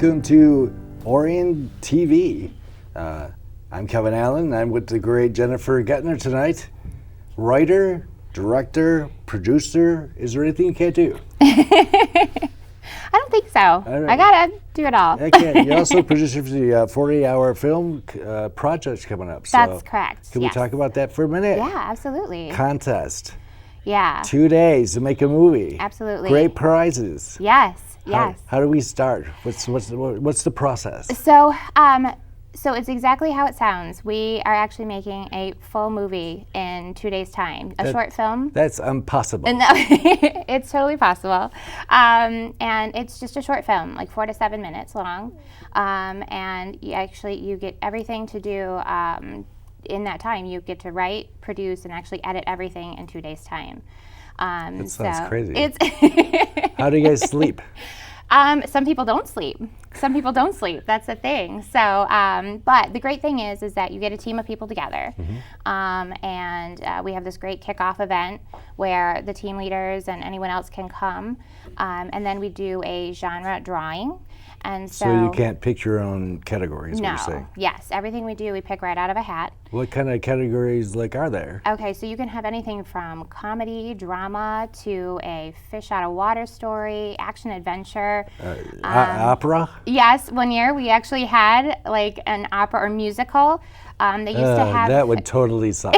Welcome to Orion TV. I'm Kevin Allen. I'm with the great Jennifer Gentner tonight. Writer, director, producer. Is there anything you can't do? I don't think so. I gotta do it all. Okay. You're also producer for the 40-hour film project coming up. So That's correct. Can we talk about that for a minute? Yeah, absolutely. Contest. Yeah. 2 days to make a movie. Absolutely. Great prizes. Yes. Yes. How do we start? What's the process? So it's exactly how it sounds. We are actually making a full movie in 2 days' time. A short film. That's impossible. No, it's totally possible. And it's just a short film, like 4 to 7 minutes long. And you get everything to do in that time. You get to write, produce, and actually edit everything in 2 days' time. That sounds crazy. It's How do you guys sleep? Some people don't sleep. That's the thing. So, but the great thing is that you get a team of people together, and we have this great kickoff event where the team leaders and anyone else can come, and then we do a genre drawing. And so you can't pick your own categories, what you're saying? Yes, everything we do, we pick right out of a hat. What kind of categories are there? Okay, so you can have anything from comedy, drama, to a fish out of water story, action adventure. Opera? Yes, one year we actually had like an opera or musical. They used to have that would totally suck.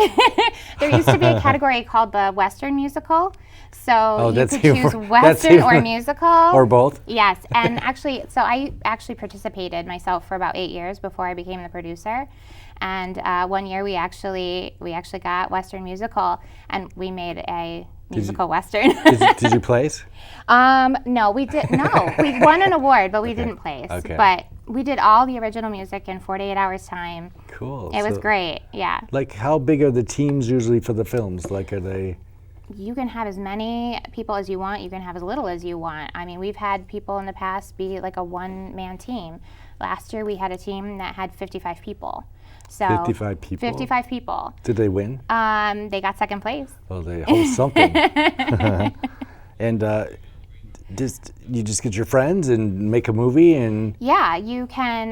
There used to be a category called the Western musical. So you could choose even Western or musical. Or both? Yes, and actually, so I actually participated myself for about 8 years before I became the producer. And one year we actually got Western musical, and we made a musical Western. Did you place? No, we did. No, we won an award, but we didn't place. Okay. But we did all the original music in 48 hours time. Cool. It was great. Yeah. Like, how big are the teams usually for the films? Like, are they? You can have as many people as you want. You can have as little as you want. I mean, we've had people in the past be like a one-man team. Last year we had a team that had 55 people. So 55 people? 55 people. Did they win? They got second place. Oh, they host something. And you just get your friends and make a movie and. Yeah, you can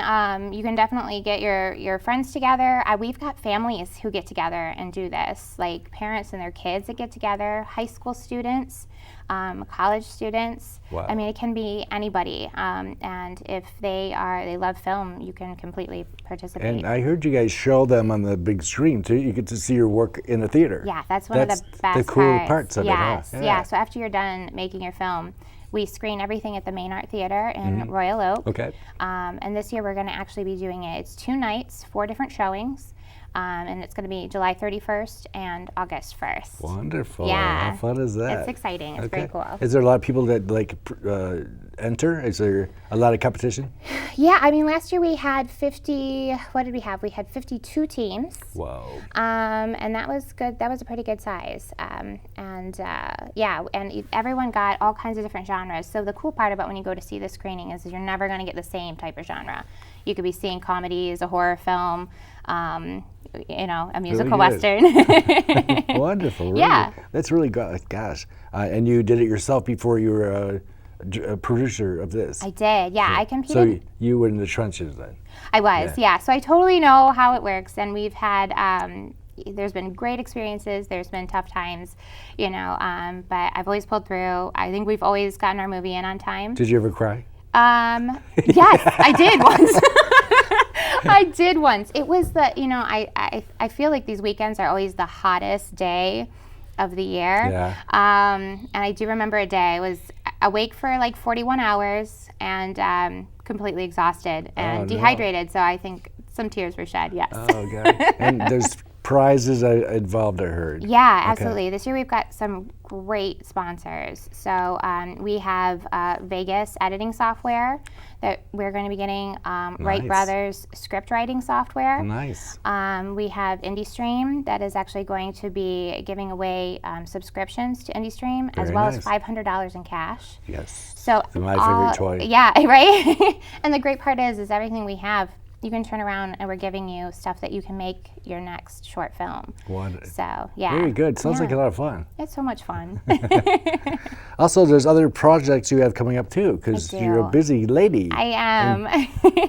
definitely get your friends together. We've got families who get together and do this, like parents and their kids that get together, high school students, college students. Wow. I mean, it can be anybody. And if they love film, you can completely participate. And I heard you guys show them on the big screen too. You get to see your work in a theater. Yeah, that's one of the best the cool parts of yes, it. Huh? Yeah. So after you're done making your film, we screen everything at the Main Art Theater in Royal Oak. Okay. And this year we're going to actually be doing it. It's 2 nights, 4 different showings. And it's going to be July 31st and August 1st. Wonderful. Yeah. How fun is that? It's exciting. It's very cool. Is there a lot of people that enter? Is there a lot of competition? Yeah, I mean, last year we had 50, what did we have? We had 52 teams. Wow. And that was good. That was a pretty good size. And everyone got all kinds of different genres. So the cool part about when you go to see the screening is you're never going to get the same type of genre. You could be seeing comedies, a horror film, a musical Western. Wonderful. Really. Yeah. That's really good. Gosh. And you did it yourself before you were a producer of this? I did, yeah. I competed. So you were in the trenches then? I was, yeah. So I totally know how it works, and we've had, there's been great experiences, there's been tough times, but I've always pulled through. I think we've always gotten our movie in on time. Did you ever cry? Yes, I did once. I did once. It was I feel like these weekends are always the hottest day of the year. Yeah. And I do remember a day I was awake for like 41 hours and completely exhausted and dehydrated. No. So I think some tears were shed, yes. Oh, God. And there's prizes involved, I heard. Yeah, absolutely. Okay. This year we've got some great sponsors. So we have Vegas editing software that we're going to be getting, Wright Brothers script writing software. Nice. We have IndieStream that is actually going to be giving away subscriptions to IndieStream as well as $500 in cash. Yes. So my favorite toy. Yeah, right? And the great part is everything we have you can turn around and we're giving you stuff that you can make your next short film. So, yeah. Very good. Sounds like a lot of fun. It's so much fun. Also, there's other projects you have coming up too, because you're a busy lady. I am.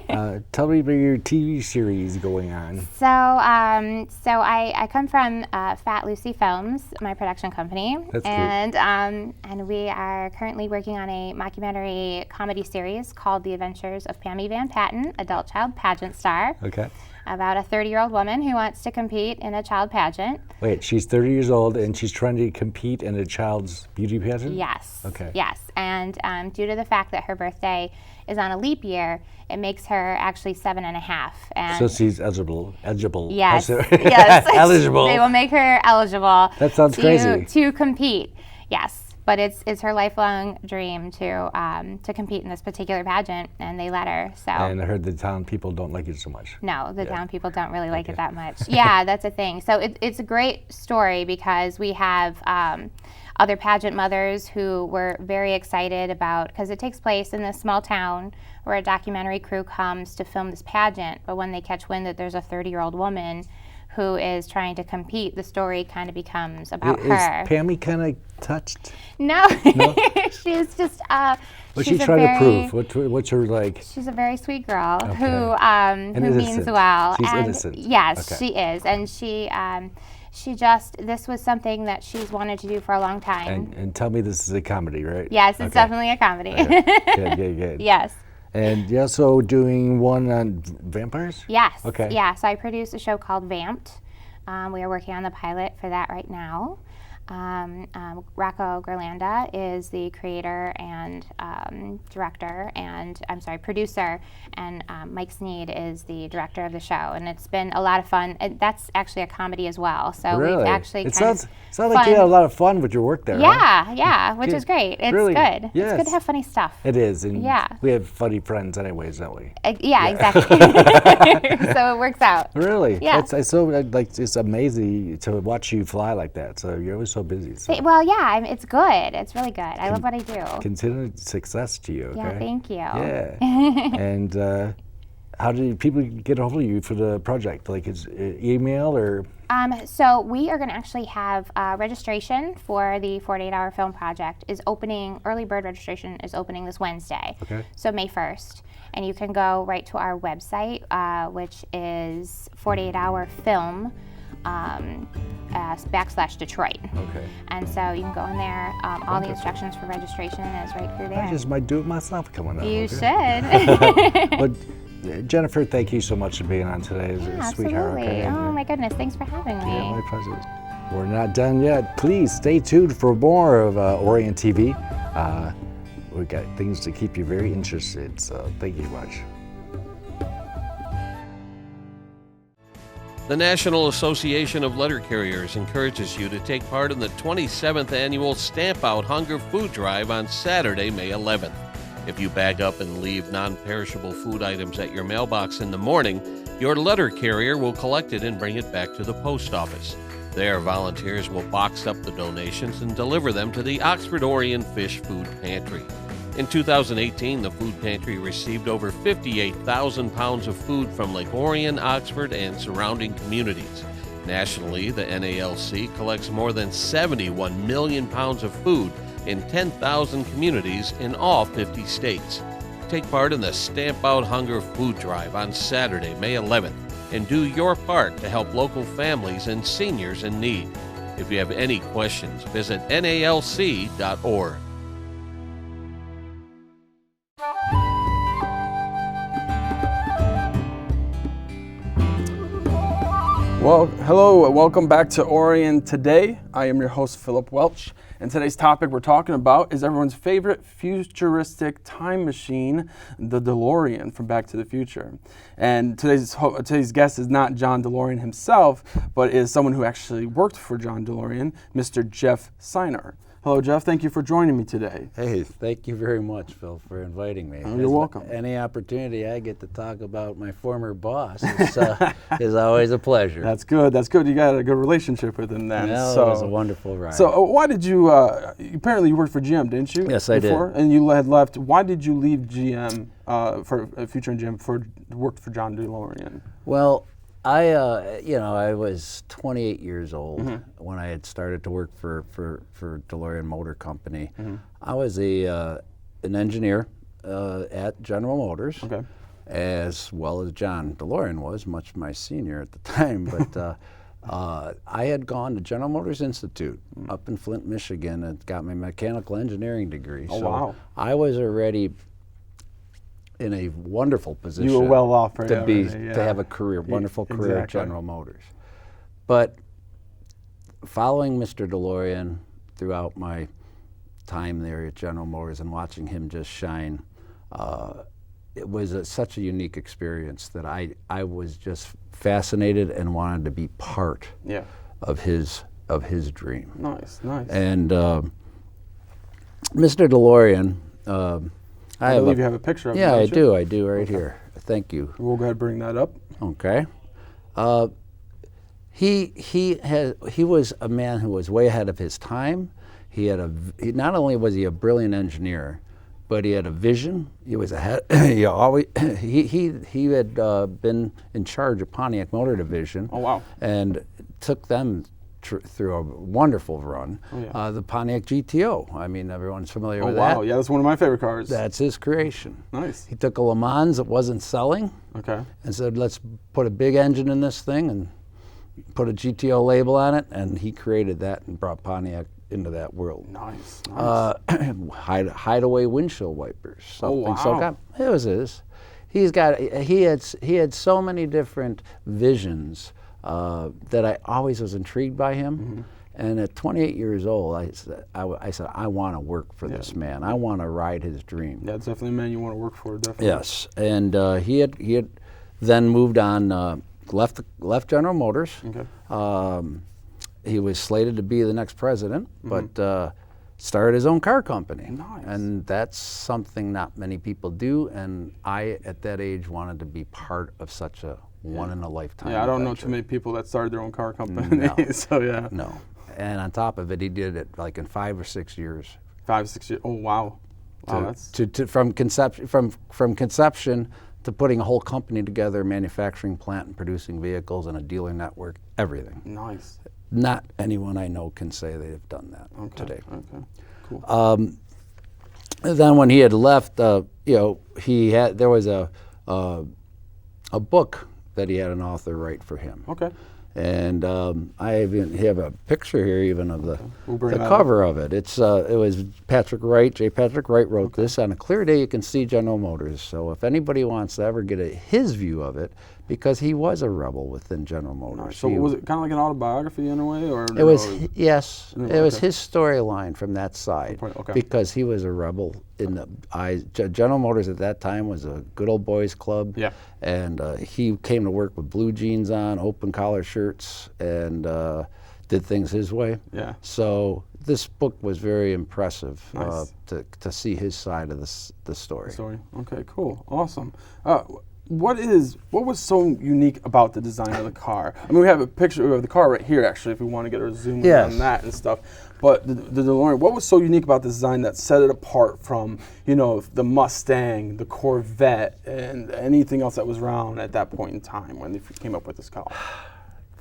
And, tell me about your TV series going on. So I come from Fat Lucy Films, my production company. That's and we are currently working on a mockumentary comedy series called The Adventures of Pammy Van Patten, adult child pageant star. Okay. About a 30-year-old woman who wants to compete in a child pageant. Wait, she's 30 years old and she's trying to compete in a child's beauty pageant? Yes. Okay. Yes, and due to the fact that her birthday is on a leap year, it makes her actually 7.5. And so she's eligible. Yes. Yes. Eligible. They will make her eligible. That sounds crazy. To compete. Yes. But it's her lifelong dream to compete in this particular pageant, and they let her. So. And I heard the town people don't like it so much. No, the town people don't really like it that much. Yeah, that's a thing. So it's a great story because we have other pageant mothers who were very excited about, because it takes place in this small town where a documentary crew comes to film this pageant, but when they catch wind that there's a 30-year-old woman who is trying to compete, the story kind of becomes about her. Is Pammy kind of touched? No, she's just. What's she trying to prove? What's her like? She's a very sweet girl who means well. She's innocent. Yes, she is, and she just, this was something that she's wanted to do for a long time. And tell me this is a comedy, right? Yes, it's definitely a comedy. Okay. Good. Yes. And you're also doing one on vampires? Yes. Okay. Yeah, so I produce a show called Vamped. We are working on the pilot for that right now. Rocco Gerlanda is the creator and producer, and Mike Sneed is the director of the show. And it's been a lot of fun. That's actually a comedy as well. So really? We've actually sounds like you had a lot of fun with your work there. Yeah, which is great. It's really? Good. Yes. It's good to have funny stuff. It is, and we have funny friends anyways, don't we? Exactly. So it works out. Really? Yeah. It's amazing to watch you fly like that. So you're always so busy. So. Well, yeah, it's good. It's really good. I love what I do. Continued success to you. Okay? Yeah, thank you. Yeah. And how do people get a hold of you for the project? Like, is it email or? So we are going to actually have registration for the 48-hour film project is opening. Early bird registration is opening this Wednesday. Okay. So May 1st, and you can go right to our website, which is 48hourfilm. /Detroit. Okay. And so you can go in there. All the instructions for registration is right through there. I just might do it myself coming up. You should. But Jennifer, thank you so much for being on today. It's a sweetheart. Okay? Oh my goodness, thanks for having me. Yeah, my pleasure. We're not done yet. Please stay tuned for more of Orion TV. We've got things to keep you very interested, so thank you much. The National Association of Letter Carriers encourages you to take part in the 27th annual Stamp Out Hunger Food Drive on Saturday, May 11th. If you bag up and leave non-perishable food items at your mailbox in the morning, your letter carrier will collect it and bring it back to the post office. There, volunteers will box up the donations and deliver them to the Oxford Orion Fish Food Pantry. In 2018, the food pantry received over 58,000 pounds of food from Lake Orion, Oxford, and surrounding communities. Nationally, the NALC collects more than 71 million pounds of food in 10,000 communities in all 50 states. Take part in the Stamp Out Hunger Food Drive on Saturday, May 11th, and do your part to help local families and seniors in need. If you have any questions, visit NALC.org. Well, hello, welcome back to Orion Today. I am your host, Philip Welch, and today's topic we're talking about is everyone's favorite futuristic time machine, the DeLorean from Back to the Future. And today's guest is not John DeLorean himself, but is someone who actually worked for John DeLorean, Mr. Jeff Synor. Hello, Jeff. Thank you for joining me today. Hey, thank you very much, Phil, for inviting me. You're welcome. Any opportunity I get to talk about my former boss is always a pleasure. That's good. That's good. You got a good relationship with him then. No, it was a wonderful ride. So why did you, apparently you worked for GM, didn't you? Yes, I did. And you had left. Why did you leave GM? for Future and Jim worked for John DeLorean? Well, I was 28 years old when I had started to work for DeLorean Motor Company. I was an engineer at General Motors, as well as John DeLorean was, much my senior at the time. But I had gone to General Motors Institute up in Flint, Michigan, and got my mechanical engineering degree. Oh, so wow. I was already in a wonderful position. You were well off right to already, to have a career, wonderful career at Exactly. General Motors. But following Mr. DeLorean throughout my time there at General Motors and watching him just shine, it was such a unique experience that I was just fascinated and wanted to be part of his dream. Nice. And Mr. DeLorean, I believe you have a picture of him. Yeah, don't you? I do right here. Thank you. We'll go ahead and bring that up. Okay. He was a man who was way ahead of his time. Not only was he a brilliant engineer, but he had a vision. He was ahead. He had been in charge of Pontiac Motor Division. Oh, wow. And took them through a wonderful run. Oh, yeah. The Pontiac GTO. I mean, everyone's familiar with wow. that. Yeah, that's one of my favorite cars. That's his creation. Nice. He took a Le Mans that wasn't selling and said, let's put a big engine in this thing and put a GTO label on it, and he created that and brought Pontiac into that world. Nice. Hideaway windshield wipers. Something. wow. So it was his. He had so many different visions that I always was intrigued by him. And at 28 years old, I said, I want to work for this man. I want to ride his dream. Yeah, it's definitely a man you want to work for, definitely. Yes, and he had then moved on, left General Motors. He was slated to be the next president, but started his own car company. Nice. And that's something not many people do, and I, at that age, wanted to be part of such a one-in-a-lifetime Yeah, I don't know adventure. too many people that started their own car company. No. So, yeah. No. And on top of it, he did it like in 5 or 6 years. 5, 6 years. Oh, wow. Wow, that's... From conception to putting a whole company together, manufacturing plant and producing vehicles and a dealer network, everything. Nice. Not anyone I know can say they've done that today. Okay, cool. Then when he had left, there was a book that he had an author write for him. Okay. And I even have a picture here even of the that cover of it. It was Patrick Wright, J. Patrick Wright wrote this. On a clear day you can see General Motors. So if anybody wants to ever get his view of it, because he was a rebel within General Motors. So was it kind of like an autobiography in a way? Or it was, yes, No, it was okay. his storyline from that side, Okay. because he was a rebel in the eyes. General Motors at that time was a good old boys club, and he came to work with blue jeans on, open collar shirts, and did things his way. Yeah. So this book was very impressive Nice. to see his side of the story. Okay, cool, awesome. What was so unique about the design of the car? I mean, we have a picture of the car right here, actually, if we want to get a zoom in on that and stuff. But the DeLorean, what was so unique about the design that set it apart from, the Mustang, the Corvette, and anything else that was around at that point in time when they came up with this car?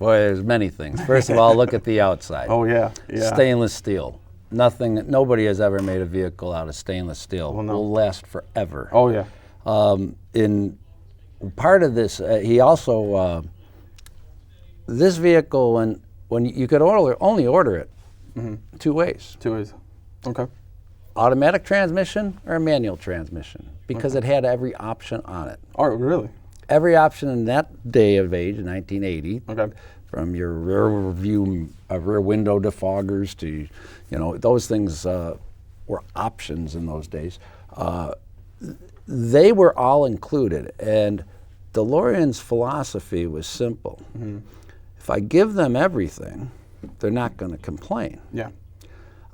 Boy, there's many things. First of all, look at the outside. Oh, yeah. Stainless steel. Nobody has ever made a vehicle out of stainless steel. Well, no. Will last forever. Oh, yeah. In part of this, he also this vehicle when you could only order it two ways: 2 ways. Okay. automatic transmission or manual transmission, because it had every option on it. Oh, really? Every option in that day of age, in 1980. Okay. From your rear window defoggers to, those things were options in those days. They were all included, and DeLorean's philosophy was simple. If I give them everything, they're not going to complain. Yeah.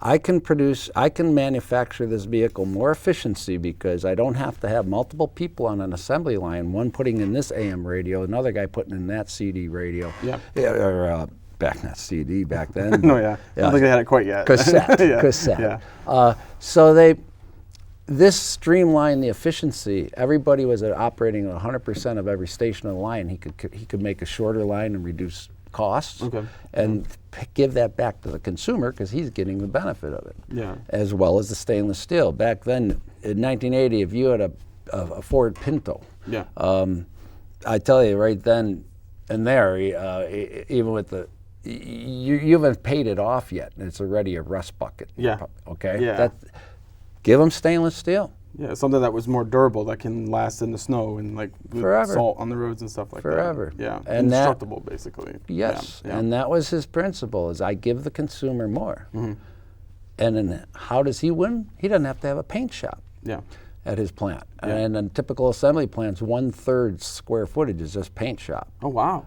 I can manufacture this vehicle more efficiency because I don't have to have multiple people on an assembly line, one putting in this AM radio, another guy putting in that CD radio. Yeah. Or not CD back then. No, yeah. I don't think they had it quite yet. Cassette. Yeah. Cassette. Yeah. So this streamlined the efficiency. Everybody was operating at 100% of every station of the line. He could make a shorter line and reduce costs, and give that back to the consumer because he's getting the benefit of it, as well as the stainless steel. Back then, in 1980, if you had a Ford Pinto, I tell you right then and there, even with the you haven't paid it off yet, and it's already a rust bucket. Okay. Give them stainless steel. Yeah, something that was more durable, that can last in the snow and like with salt on the roads and stuff like Forever. that. Yeah, and indestructible, basically. Yes, and that was his principle: is I give the consumer more. And then how does he win? He doesn't have to have a paint shop. At his plant, and in typical assembly plants, 1/3 square footage is just paint shop. Oh wow,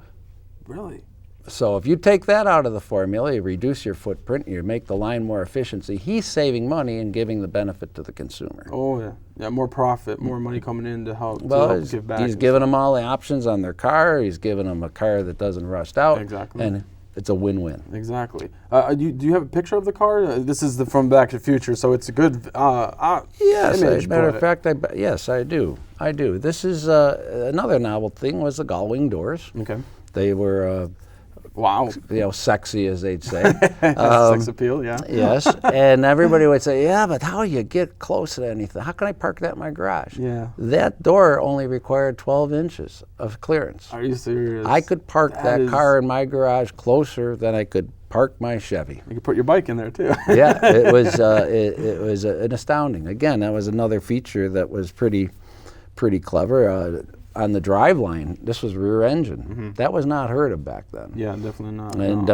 really? So if you take that out of the formula, you reduce your footprint, you make the line more efficiency, he's saving money and giving the benefit to the consumer. Oh yeah, more profit, more money coming in to help give back. He's giving them all the options on their car, he's giving them a car that doesn't rust out. Exactly. And it's a win-win. Exactly. Do you have a picture of the car? This is from Back to the Future, so it's a good yes, image. Matter of fact, yes, I do. This is another novel thing was the gull-wing doors. Okay. They were wow, sexy, as they'd say. Sex appeal, yeah. Yes, and everybody would say, yeah, but how do you get close to anything? How can I park that in my garage? Yeah. That door only required 12 inches of clearance. Are you serious? I could park that car in my garage closer than I could park my Chevy. You could put your bike in there too. Yeah, it was an astounding. Again, that was another feature that was pretty clever. On the drive line, this was rear engine. That was not heard of back then. Yeah, definitely not. And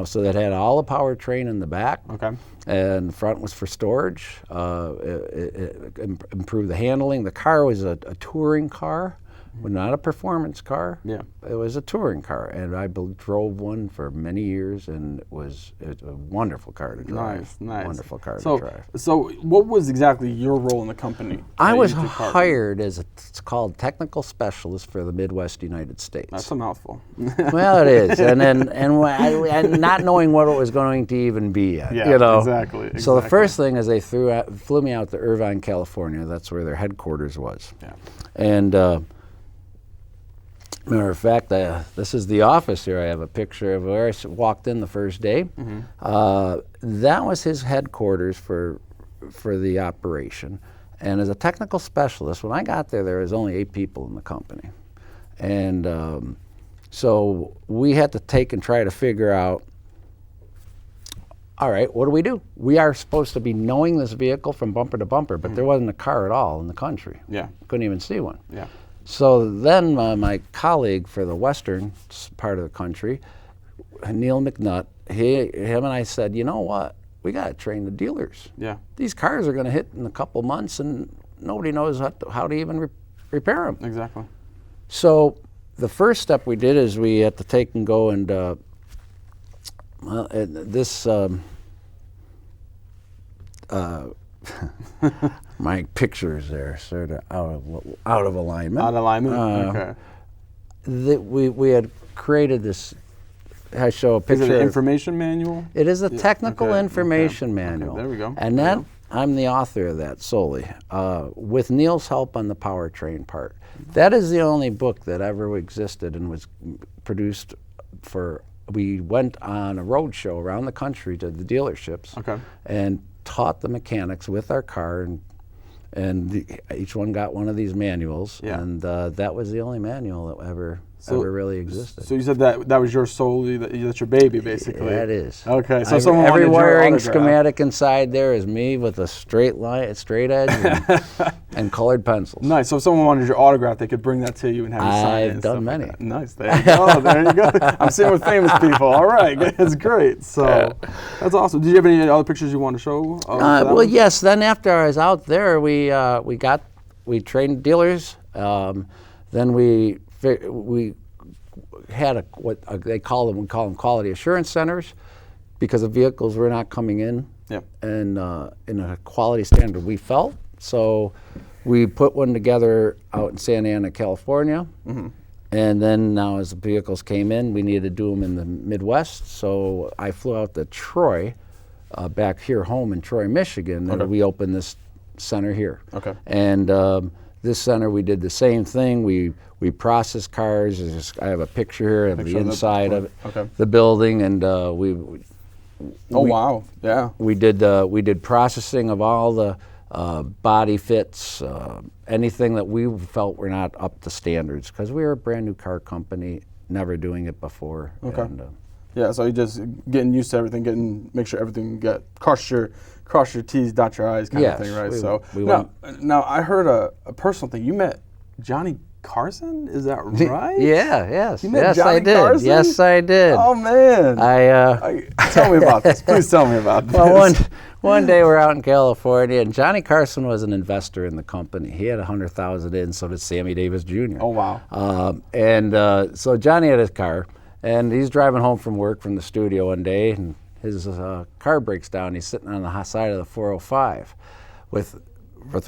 so that had all the powertrain in the back. Okay. And the front was for storage. It improved the handling. The car was a touring car, not a performance car. Yeah. It was a touring car, and I drove one for many years, and it was a wonderful car to drive. Nice. Wonderful car to drive. So what was exactly your role in the company? I was hired as it's called technical specialist for the Midwest United States. That's a mouthful. Well, it is, and not knowing what it was going to even be yet. Yeah, exactly. So the first thing is they flew me out to Irvine, California. That's where their headquarters was. Yeah. And matter of fact, this is the office here. I have a picture of where I walked in the first day. That was his headquarters for the operation. And as a technical specialist, when I got there was only 8 people in the company. And so we had to take and try to figure out, all right, what do? We are supposed to be knowing this vehicle from bumper to bumper, but there wasn't a car at all in the country. Yeah. Couldn't even see one. Yeah. So then my colleague for the western part of the country, Neil McNutt, him and I said, you know what? We got to train the dealers. Yeah. These cars are going to hit in a couple months, and nobody knows how to even repair them. Exactly. So the first step we did is we had to take and go and my pictures there sort of out of alignment. Out of alignment. Okay. We had created this. I show a picture. Is it an information manual? It is a technical information manual. Okay, there we go. And I'm the author of that solely, with Neil's help on the powertrain part. That is the only book that ever existed and was produced for. We went on a road show around the country to the dealerships. Okay. And taught the mechanics with our car, and each one got one of these manuals, and that was the only manual that ever really existed. So you said that was your solely, that's your baby, basically. That is. Okay, so every wiring schematic inside there is me with a straight line, straight edge, and colored pencils. Nice. So if someone wanted your autograph, they could bring that to you and have you sign it. I've done many. Like nice. There you go. There you go. I'm sitting with famous people. All right, that's great. So that's awesome. Did you have any other pictures you want to show? Well, yes. Then after I was out there, we trained dealers. Then we had we call them quality assurance centers, because the vehicles were not coming in and in a quality standard we felt. So we put one together out in Santa Ana, California. And then now as the vehicles came in, we needed to do them in the Midwest. So I flew out to Troy, back here home in Troy, Michigan, and we opened this center here. Okay. And this center, we did the same thing. We process cars. I have a picture here of the inside of it, okay. the building, and Wow. Yeah. we did processing of all the body fits, anything that we felt were not up to standards, because we were a brand new car company, never doing it before. Okay. And, Yeah, so you just getting used to everything, make sure everything cross your T's, dot your I's kind Yes, of thing, right? we Now I heard a personal thing. You met Johnny Carson, is that right? Yeah, yes. You met Yes, Johnny I did. Carson? Yes, I did. Oh man. Tell me about this. Please tell me about this. Well, one day we're out in California, and Johnny Carson was an investor in the company. He had $100,000 in, so did Sammy Davis Jr. Oh wow. So Johnny had his car, and he's driving home from work from the studio one day, and his car breaks down. He's sitting on the side of the 405 with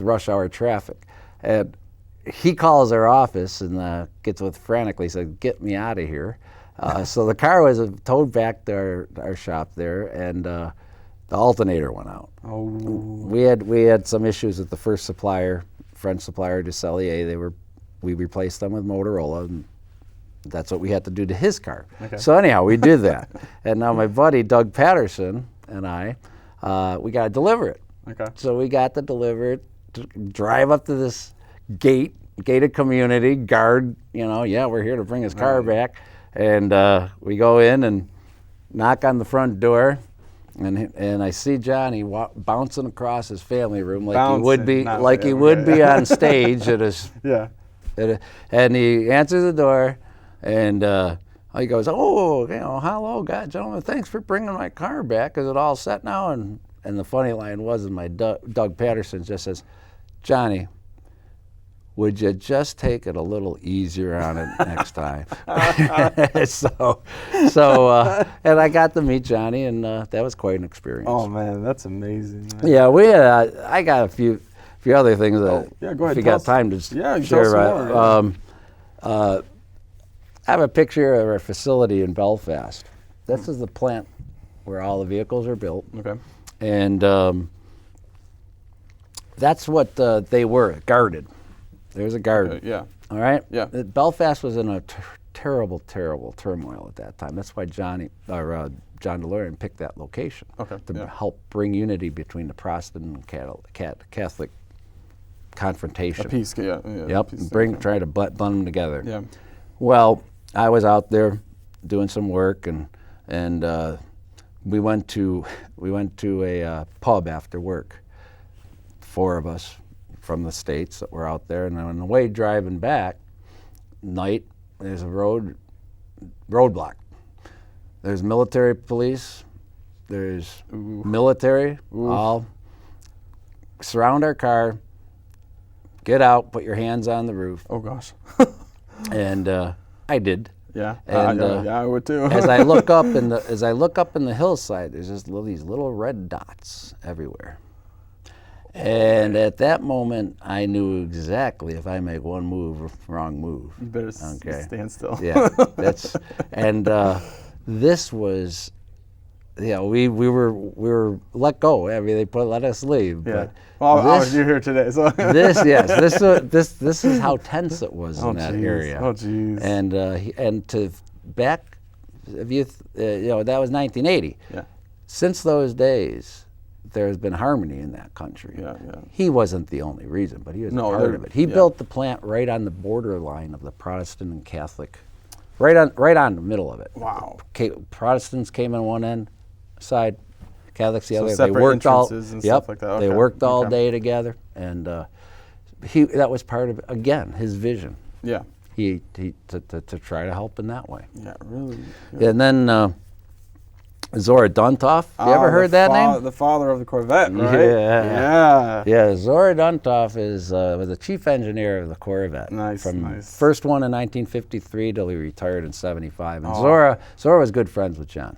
rush hour traffic. And he calls our office and gets with frantically, said, "Get me out of here." So the car was towed back to our shop there, and the alternator went out. Oh. We had some issues with the first supplier, French supplier, Ducellier. We replaced them with Motorola, and that's what we had to do to his car. Okay. So anyhow, we did that. And now my buddy Doug Patterson and I, we got to deliver it. Okay. So we got to deliver it, drive up to this gated community, guard, we're here to bring his car back. And we go in and knock on the front door, and I see Johnny bouncing across his family room like he would be on stage at his. Yeah. And he answers the door, and he goes, "Oh, hello, gentlemen, thanks for bringing my car back. Is it all set now?" And the funny line was, and my Doug Patterson just says, "Johnny, would you just take it a little easier on it next time?" And I got to meet Johnny, and that was quite an experience. Oh man, that's amazing. Man. Yeah, I got a few other things that go ahead. if you got time to share. I have a picture of our facility in Belfast. This is the plant where all the vehicles are built. Okay. And that's what they were, guarded. There's a guard. Okay, yeah. All right? Yeah. Belfast was in a terrible, terrible turmoil at that time. That's why John DeLorean picked that location to help bring unity between the Protestant and Catholic confrontation. A peace, yeah. Yep, trying to bund them together. Yeah. Well, I was out there doing some work, and we went to a pub after work. 4 of us from the States that were out there, and on the way driving back, night, there's a roadblock. There's military police, there's military, all surround our car, get out, put your hands on the roof. Oh gosh. And I did. Yeah. And I would too. as I look up in the hillside, there's just these little red dots everywhere. And at that moment, I knew exactly if I make one wrong move. You better stand still. Yeah, this was, we were let go. I mean, they let us leave. Yeah. But you're here today, so. This is how tense it was in that area. Oh geez. And to back, that was 1980. Yeah. Since those days, there has been harmony in that country. Yeah. He wasn't the only reason, but he was a part of it. He built the plant right on the borderline of the Protestant and Catholic, right on the middle of it. Wow. Protestants came on one end side, Catholics the other. They worked all stuff like that. Okay. They worked all day together, and that was part of his vision. Yeah. He to try to help in that way. Yeah, really. Yeah. And then Zora Duntoff. You ever heard that name? The father of the Corvette, right? Yeah. Zora Duntoff was the chief engineer of the Corvette. Nice. First one in 1953 till he retired in '75. And Zora was good friends with John.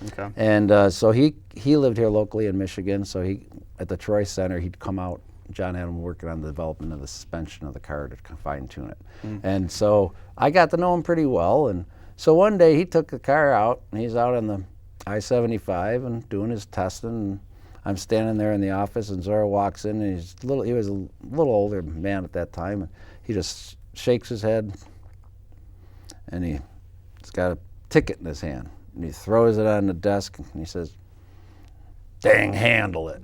Okay. And so he lived here locally in Michigan. So at the Troy Center, he'd come out. John had him working on the development of the suspension of the car to fine tune it. And so I got to know him pretty well. And so one day he took the car out, and he's out on the I-75 and doing his testing. And I'm standing there in the office, and Zora walks in, and he was a little older man at that time, and he just shakes his head, and he's got a ticket in his hand, and he throws it on the desk, and he says, "Dang, handle it."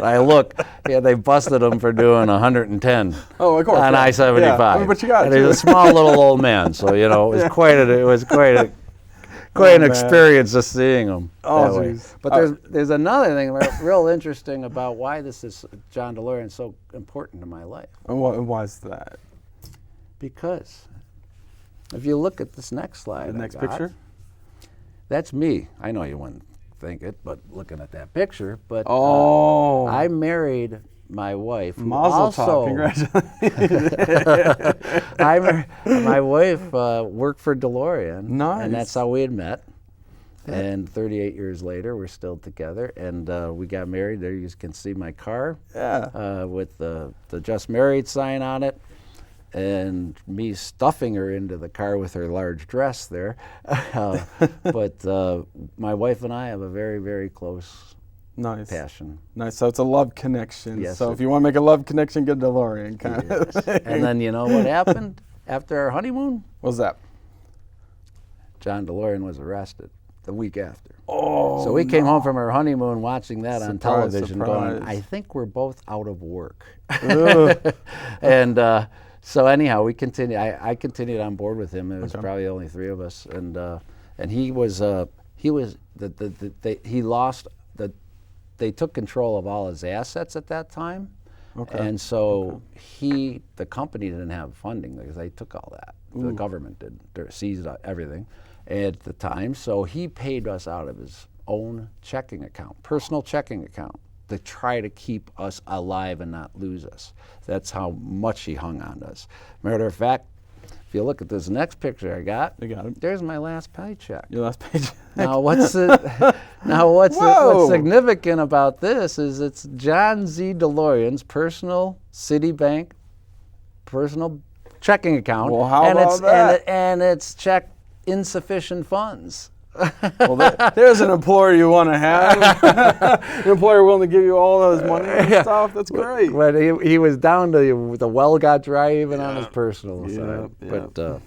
I look, they busted him for doing 110 of course, on I-75. Yeah. I mean, but you got and it. he's a small little old man, so it was quite an experience just seeing him. Oh, that way. geez. But there's another thing real interesting about why this is John DeLorean so important to my life. And why is that? Because if you look at this next slide, The next picture? that's me. I know you wouldn't think it, but looking at that picture, but I married my wife. Mazel tov, congratulations. My wife worked for DeLorean, Nice. and that's how we had met. And 38 years later, we're still together, and we got married. There you can see my car with the Just Married sign on it, and me stuffing her into the car with her large dress there. But my wife and I have a very, very close passion. Nice. So it's a love connection. Yes, So if you want to make a love connection, get a DeLorean kind of thing. And then you know what happened after our honeymoon? What's that? John DeLorean was arrested the week after. Oh, so we came home from our honeymoon watching that on Surprise, television going, surprise. I think we're both out of work. And so anyhow, we continued. I continued on board with him. It was probably only three of us, and they took control of all his assets at that time, and so the company didn't have funding because they took all that. The government did. They seized everything at the time, so he paid us out of his own checking account, personal checking account, to try to keep us alive and not lose us. That's how much he hung on us. Matter of fact, if you look at this next picture I got, there's my last paycheck. Your last page. Now what's significant about this is it's John Z. DeLorean's personal Citibank personal checking account. Well, how about that? And it's checked insufficient funds. Well, there's an employer you want to have. An employer willing to give you all those money and stuff. That's great. But he was down to the well got dry even on his personal side. But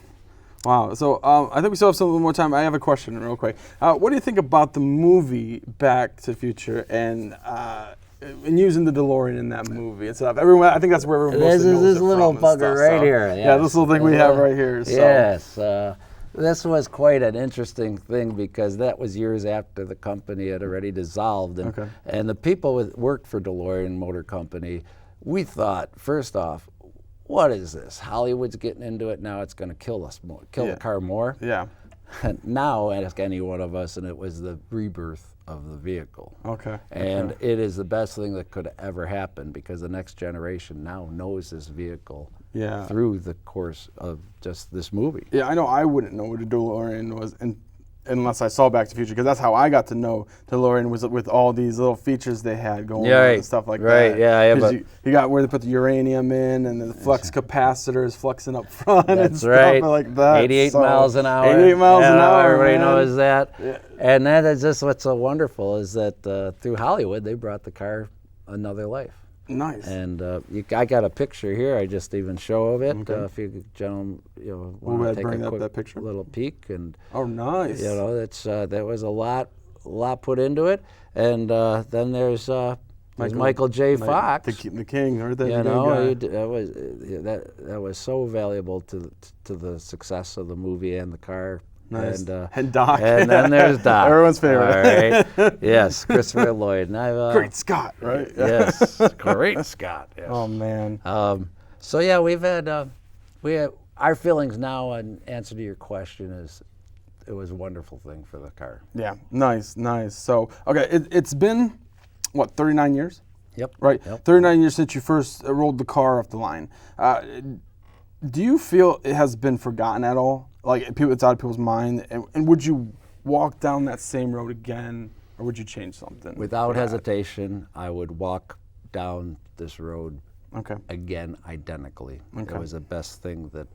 wow. So I think we still have some more time. I have a question real quick. What do you think about the movie Back to the Future and using the DeLorean in that movie and stuff? Everyone, I think that's where everyone this knows is it little from and bugger stuff, right so. here. Yeah, this little thing we have right here. So. Yes. This was quite an interesting thing because that was years after the company had already dissolved. And the people that worked for DeLorean Motor Company, we thought, first off, what is this? Hollywood's getting into it, now it's going to kill us more, kill the car more. Yeah. Now ask any one of us, and it was the rebirth of the vehicle. And it is the best thing that could ever happen because the next generation now knows this vehicle through the course of just this movie. Yeah, I know I wouldn't know what a DeLorean was unless I saw Back to the Future, because that's how I got to know DeLorean, was with all these little features they had going on and stuff like that. Right, yeah. You got where they put the uranium in and the flux capacitors fluxing up front and That's stuff right. like that. 88 miles an hour. 88 miles an hour, Everybody man. knows that. Yeah. And that is just what's so wonderful is that through Hollywood, they brought the car another life. Nice. And I got a picture here. I just even show of it. If you gentlemen, want to take bring a up quick that picture. little peek, and nice. that's that was a lot put into it. And then there's Michael J. Fox, the king, or the that was so valuable to the success of the movie and the car. Nice. And Doc. And then there's Doc. Everyone's favorite. All right. Yes, Christopher Lloyd. And Great Scott, right? Yes, great Scott. Yes. Oh man. So yeah, we have our feelings now. In answer to your question is, it was a wonderful thing for the car. Yeah. Nice. So it's been what, 39 years? Yep. Right. Yep. 39 years since you first rolled the car off the line. Do you feel it has been forgotten at all? Like it's out of people's mind, and would you walk down that same road again, or would you change something? Without hesitation, I would walk down this road again identically. It was the best thing that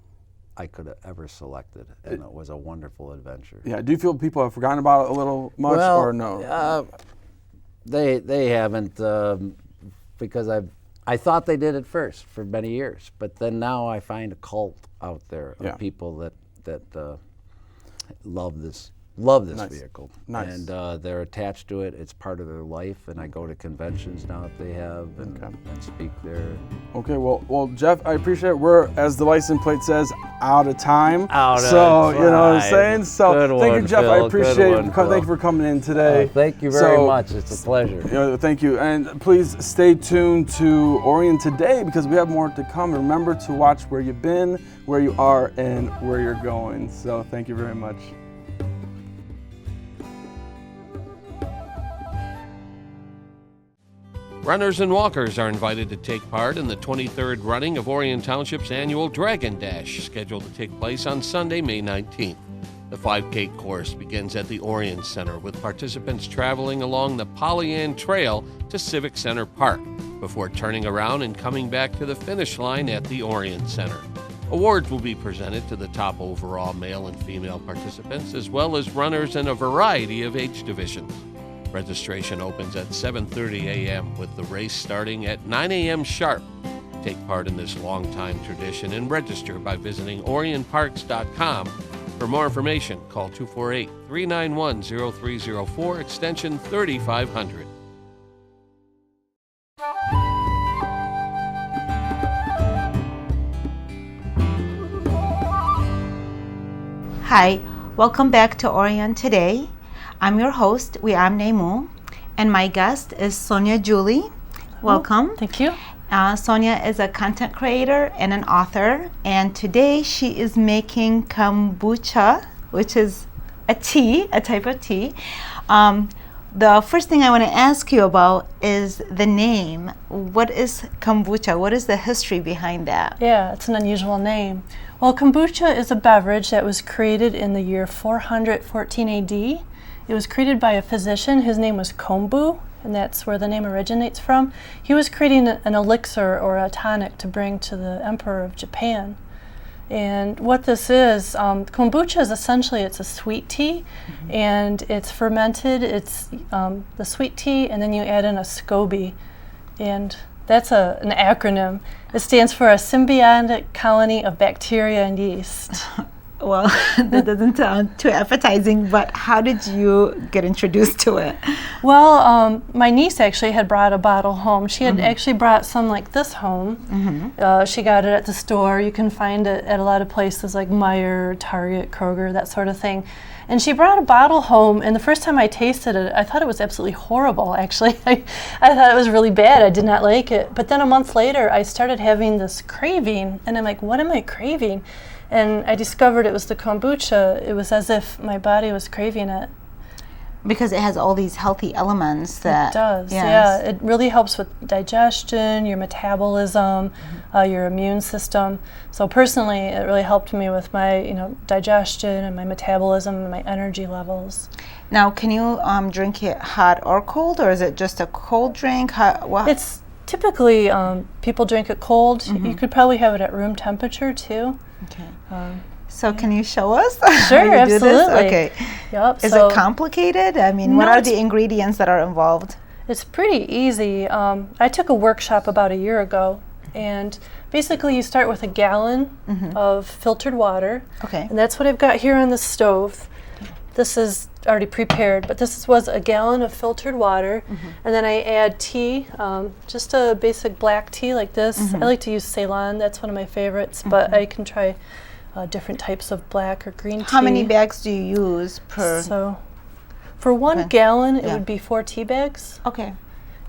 I could have ever selected, and it was a wonderful adventure. Yeah. Do you feel people have forgotten about it a little much, or no? They haven't, because I thought they did it first for many years, but then now I find a cult out there of people that love this vehicle. Nice. And they're attached to it. It's part of their life, and I go to conventions now that they have and speak there. Okay, well, Jeff, I appreciate it. We're, as the license plate says, out of time. So, you know what I'm saying? So, Good thank one, you, Jeff. Phil. I appreciate Good it. one, Phil. Thank you for coming in today. Thank you very much. It's a pleasure. Thank you. And please stay tuned to Orion Today because we have more to come. Remember to watch where you've been, where you are, and where you're going. So, thank you very much. Runners and walkers are invited to take part in the 23rd running of Orion Township's annual Dragon Dash, scheduled to take place on Sunday, May 19th. The 5K course begins at the Orion Center, with participants traveling along the Pollyant Trail to Civic Center Park, before turning around and coming back to the finish line at the Orion Center. Awards will be presented to the top overall male and female participants, as well as runners in a variety of age divisions. Registration opens at 7:30 a.m. with the race starting at 9 a.m. sharp. Take part in this long-time tradition and register by visiting orionparks.com. For more information, call 248-391-0304, extension 3500. Hi, welcome back to Orion Today. I'm your host, Weam Namou, and my guest is Sonya Julie. Welcome. Thank you. Sonya is a content creator and an author, and today she is making kombucha, which is a tea, a type of tea. The first thing I want to ask you about is the name. What is kombucha? What is the history behind that? Yeah, it's an unusual name. Well, kombucha is a beverage that was created in the year 414 AD. It was created by a physician. His name was Kombu, and that's where the name originates from. He was creating an elixir or a tonic to bring to the Emperor of Japan. And what this is, kombucha is essentially, it's a sweet tea, and it's fermented. It's the sweet tea, and then you add in a SCOBY, and that's an acronym. It stands for a symbiotic colony of bacteria and yeast. Well, that doesn't sound too appetizing, but how did you get introduced to it? Well, my niece actually had brought a bottle home. She had actually brought some like this home. She got it at the store. You can find it at a lot of places like Meijer, Target, Kroger, that sort of thing. And she brought a bottle home, and the first time I tasted it, I thought it was absolutely horrible, actually. I thought it was really bad. I did not like it. But then a month later, I started having this craving, and I'm like, what am I craving? And I discovered it was the kombucha. It was as if my body was craving it. Because it has all these healthy elements that... It does, yes. yeah. It really helps with digestion, your metabolism, your immune system. So personally, it really helped me with my digestion and my metabolism and my energy levels. Now, can you drink it hot or cold, or is it just a cold drink? It's typically, people drink it cold. You could probably have it at room temperature too. Okay. So can you show us? Sure, how you do absolutely. this? Okay. Yep. Is it complicated? I mean, what are the ingredients that are involved? It's pretty easy. I took a workshop about a year ago, and basically you start with a gallon of filtered water. Okay. And that's what I've got here on the stove. This is already prepared, but this was a gallon of filtered water, and then I add tea, just a basic black tea like this. I like to use Ceylon, that's one of my favorites, but I can try different types of black or green tea. How many bags do you use per? So, for 1 gallon, it would be 4 tea bags. Okay.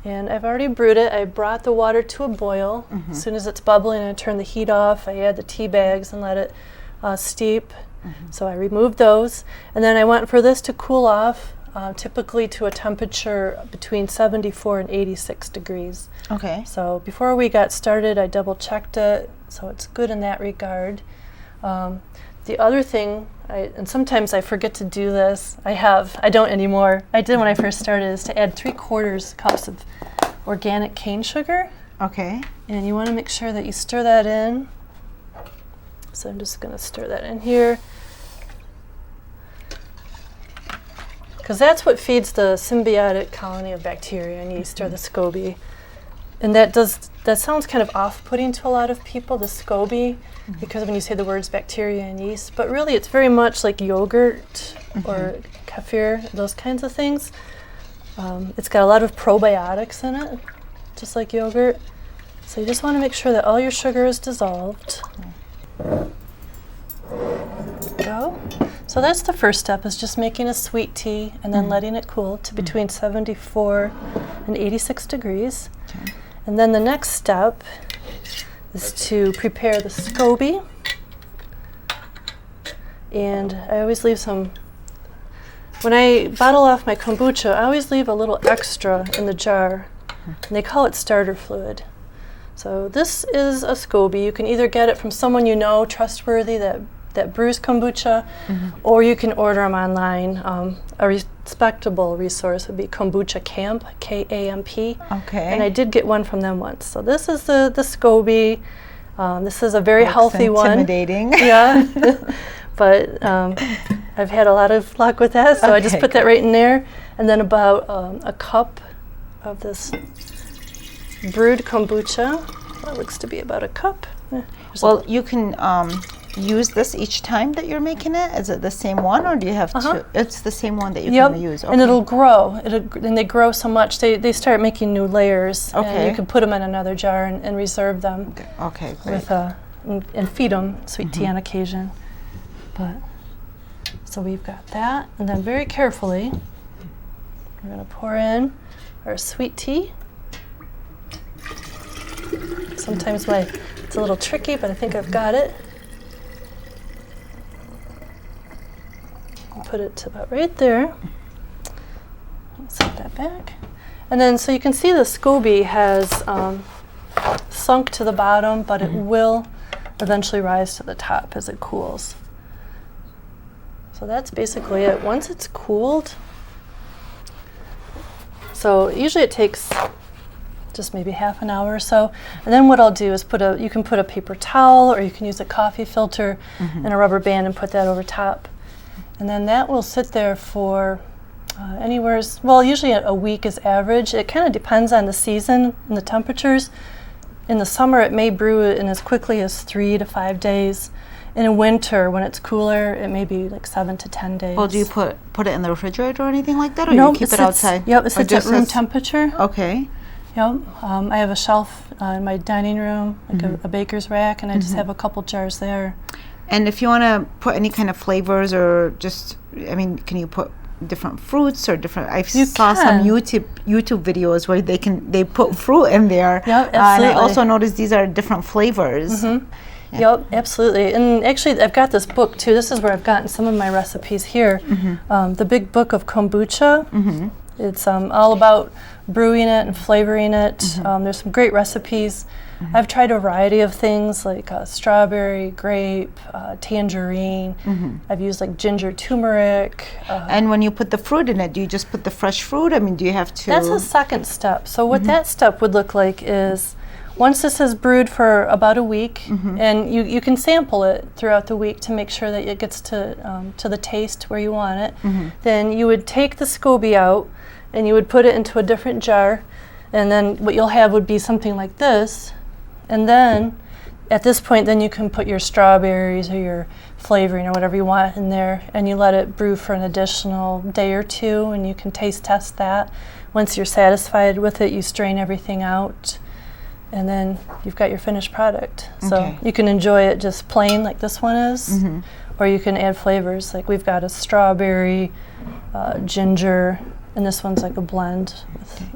And I've already brewed it. I brought the water to a boil. As soon as it's bubbling, I turn the heat off. I add the tea bags and let it steep. So I removed those, and then I went for this to cool off, typically to a temperature between 74 and 86 degrees. Okay. So before we got started, I double checked it, so it's good in that regard. The other thing, and sometimes I forget to do this, I don't anymore, I did when I first started, is to add 3/4 cups of organic cane sugar. Okay. And you want to make sure that you stir that in. So I'm just going to stir that in here. because that's what feeds the symbiotic colony of bacteria and yeast, or the SCOBY. And that sounds kind of off-putting to a lot of people, the SCOBY, because when you say the words bacteria and yeast, but really it's very much like yogurt or kefir, those kinds of things. It's got a lot of probiotics in it, just like yogurt. So you just want to make sure that all your sugar is dissolved. Go. So that's the first step, is just making a sweet tea and then letting it cool to between 74 and 86 degrees. Okay. And then the next step is to prepare the SCOBY. And I always leave some, when I bottle off my kombucha, I always leave a little extra in the jar. And they call it starter fluid. So this is a SCOBY. You can either get it from someone you know, trustworthy, that brews kombucha, or you can order them online. A respectable resource would be Kombucha Camp, K-A-M-P. Okay. And I did get one from them once. So this is the SCOBY. This is a very Looks healthy one. intimidating. Yeah. But I've had a lot of luck with that, so I just put that right in there. And then about a cup of this brewed kombucha. That looks to be about a cup. Well, you can use this each time that you're making it? Is it the same one, or do you have to? It's the same one that you can use. Okay. And it'll grow. And they grow so much, they start making new layers. Okay. And you can put them in another jar and reserve them. Okay, great. With and feed them sweet tea on occasion. But so we've got that, and then very carefully, we're going to pour in our sweet tea. Sometimes it's a little tricky, but I think I've got it. I'll put it to about right there. Set that back. And then, so you can see the SCOBY has sunk to the bottom, but it will eventually rise to the top as it cools. So that's basically it. Once it's cooled, so usually it takes just maybe half an hour or so. And then what I'll do is you can put a paper towel, or you can use a coffee filter and a rubber band and put that over top. And then that will sit there for usually a week is average. It kind of depends on the season and the temperatures. In the summer, it may brew in as quickly as 3 to 5 days. In the winter, when it's cooler, it may be like 7 to 10 days. Well, do you put it in the refrigerator or anything like that, or no, you keep it outside? Yep, it sits at room temperature. Okay. Yep. I have a shelf in my dining room, like a baker's rack, and I just have a couple jars there. And if you want to put any kind of flavors, or just, can you put different fruits or different? I saw some YouTube videos where they put fruit in there. Yep, absolutely. And I also noticed these are different flavors. Yeah. Yep, absolutely. And actually, I've got this book too. This is where I've gotten some of my recipes here. The Big Book of Kombucha. It's all about brewing it and flavoring it. There's some great recipes. I've tried a variety of things like strawberry, grape, tangerine. I've used like ginger turmeric. And when you put the fruit in it, do you just put the fresh fruit? Do you have to? That's a second step. So what that step would look like is, once this is brewed for about a week, and you can sample it throughout the week to make sure that it gets to the taste where you want it, then you would take the SCOBY out and you would put it into a different jar, and then what you'll have would be something like this. And then at this point, then you can put your strawberries or your flavoring or whatever you want in there, and you let it brew for an additional day or two, and you can taste test that. Once you're satisfied with it, you strain everything out, and then you've got your finished product. So you can enjoy it just plain like this one is, or you can add flavors. Like we've got a strawberry, ginger, and this one's like a blend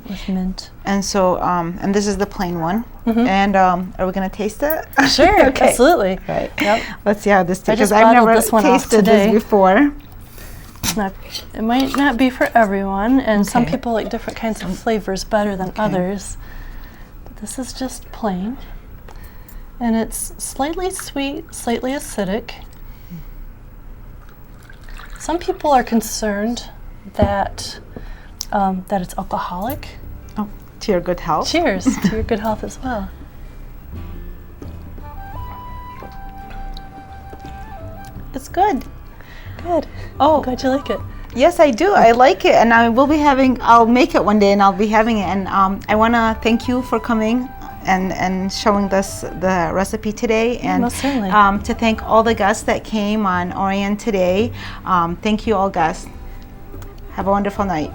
with mint. And so, and this is the plain one. And are we going to taste it? Sure, absolutely. Right. Yep. Let's see how this tastes, because I I've bottled never this one off tasted today. this before. It might not be for everyone, and some people like different kinds of flavors better than others. But this is just plain. And it's slightly sweet, slightly acidic. Some people are concerned that it's alcoholic. Oh, to your good health. Cheers to your good health as well. It's good. Good. Oh, I'm glad you like it. Yes, I do. I like it, and I'll make it one day, and I'll be having it. And I want to thank you for coming and showing us the recipe today, and most certainly. To thank all the guests that came on Orion Today. Thank you all, guests. Have a wonderful night.